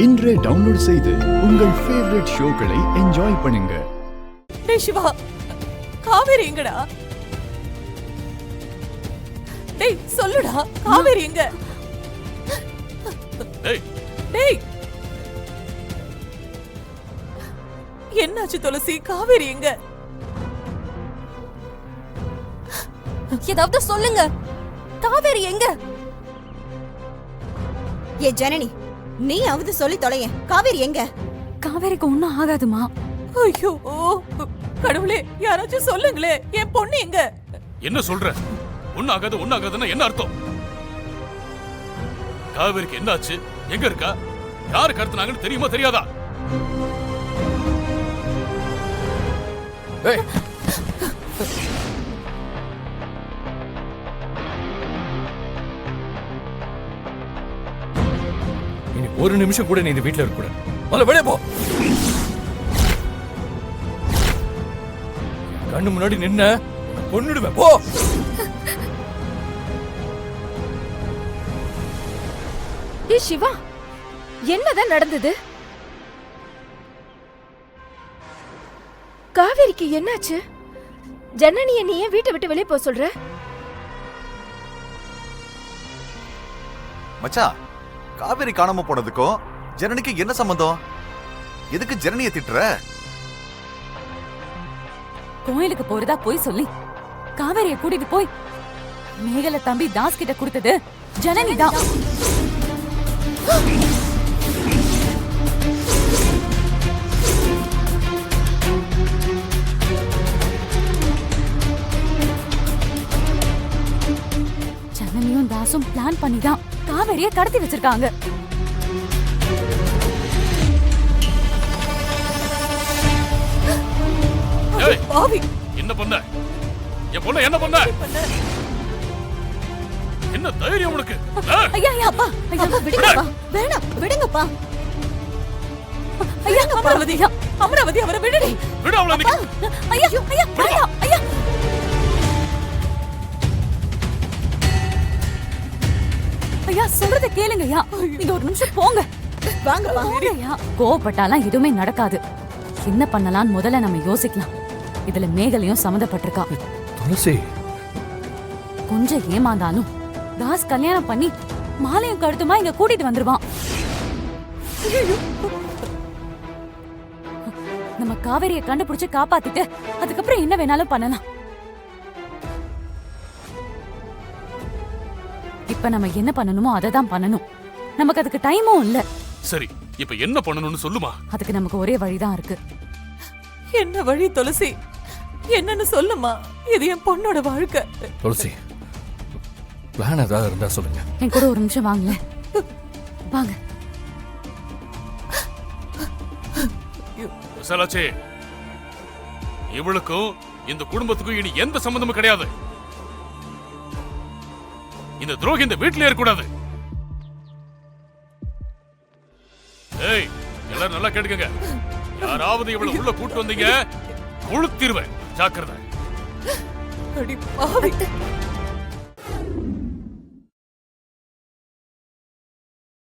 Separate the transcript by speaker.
Speaker 1: இன்றே டவுன்லோட் செய்து உங்கள் ஃபேவரட் ஷோக்களை என்ஜாய் பண்ணுங்க.
Speaker 2: டேய் சிவா, காவேரி எங்கடா? டேய் சொல்லுடா, காவேரி எங்க?
Speaker 3: டேய்
Speaker 2: டேய் என்னாச்சு துளசி? காவேரி எங்க?
Speaker 4: ஏதாவது சொல்லுங்க. காவேரி எங்க?
Speaker 5: ஏ ஜனனி, நீயாவது சொல்லி தொலைய. காவேரி எங்க?
Speaker 4: காவேரிக்கு ஒண்ணும் ஆகாதுமா.
Speaker 2: ஐயோ கடவுளே, யாராச்சும் சொல்லுங்களே, என் பொண்ணு எங்க?
Speaker 3: என்ன சொல்ற? ஒண்ணாகாதுன்னா என்ன அர்த்தம்? காவேரிக்கு என்னாச்சு? எங்க இருக்கா? யாரு கடத்துனாங்கன்னு தெரியுமா தெரியாதா?
Speaker 6: இனி ஒரு நிமிஷம் கூட நீ இந்த வீட்டுல இருக்க கூடாது. முதல்ல வெளியே போ. கண்ணு முன்னாடி நின்ன கொன்னுடுவேன். போ.
Speaker 4: ஏ சிவா, என்னதான் நடந்தது? காவேரிக்கு என்னாச்சு? ஜனனிய நீ ஏன் வீட்டை விட்டு வெளியே போக சொல்ற?
Speaker 7: மச்சா, காவேரி காணாம போனதுக்கும் ஜனனிக்கு என்ன சம்பந்தம்? எதுக்கு ஜனனியை திட்டுற?
Speaker 8: கோயிலுக்கு போறதா போய் சொல்லி காவேரிய கூட்டிட்டு போய் மேகல தம்பி தாஸ் கிட்ட கொடுத்தது ஜனனி தான். ஜனனியும் தாசும் பிளான் பண்ணி தான் காவேரிய கடத்தி வச்சிருக்காங்க.
Speaker 2: பாவி,
Speaker 3: என்ன பண்ண? என் பொண்ண என்ன பண்ண? என்ன தைரியம் உனக்கு?
Speaker 8: ஐயா ஐயா அப்பா, ஐயா
Speaker 5: விடுங்கப்பா, வேணாம் விடுங்கப்பா.
Speaker 8: ஐயா அமராவதி, அமராவதி அவரை விடுடி.
Speaker 3: விடு அவளை.
Speaker 8: ஐயா ஐயா ஐயா ஐயா ஐயா சொல்றத கேளுங்க ஐயா. நீங்க ஒரு நிமிஷம் போங்க.
Speaker 5: வாங்கப்பா.
Speaker 8: ஐயா கோவப்பட்டாலாம் எதுவுமே நடக்காது. என்ன பண்ணலாம்னு முதல்ல நம்ம யோசிக்கலாம். இதுல மேகலையும் சம்மந்தப்பட்டிருக்கா.
Speaker 6: துளசி,
Speaker 8: கொஞ்சம் ஏமாந்தாலும் தாஸ் கல்யாணம் பண்ணி மாலையும் கழுத்துமா இங்க கூட்டிட்டு வந்துருவான். நம்ம காவேரியை கண்டுபிடிச்சு காப்பாத்திட்டு அதுக்கப்புறம் என்ன வேணாலும் பண்ணலாம். இப்ப நம்ம என்ன பண்ணணுமோ அதை தான் பண்ணணும். நமக்கு அதுக்கு டைமும் இல்ல.
Speaker 3: சரி, இப்ப என்ன பண்ணணும்னு சொல்லுமா?
Speaker 8: அதுக்கு நமக்கு ஒரே வழிதான் இருக்கு.
Speaker 2: என்ன வழி துளசி? என்னன்னு சொல்லுமா. இது என் பொண்ணோட வாழ்க்கை.
Speaker 6: துளசி, பிளான் ஏதாவது இருந்தா சொல்லுங்க.
Speaker 8: என் கூட ஒரு நிமிஷம் வாங்களேன். வாங்க.
Speaker 3: விசாலாச்சி, இவளுக்கும் இந்த குடும்பத்துக்கும் இனி எந்த சம்பந்தமும் கிடையாது. இந்த துரோகி இந்த வீட்டிலே இருக்கக்கூடாது. ஏய், எல்லாரும் நல்லா கேட்டுக்கங்க. யாராவது இவளை உள்ள கூட்டு வந்தீங்க, கொளுத்திருவேன். ஜாக்கிரதை.
Speaker 2: அடி பாவி.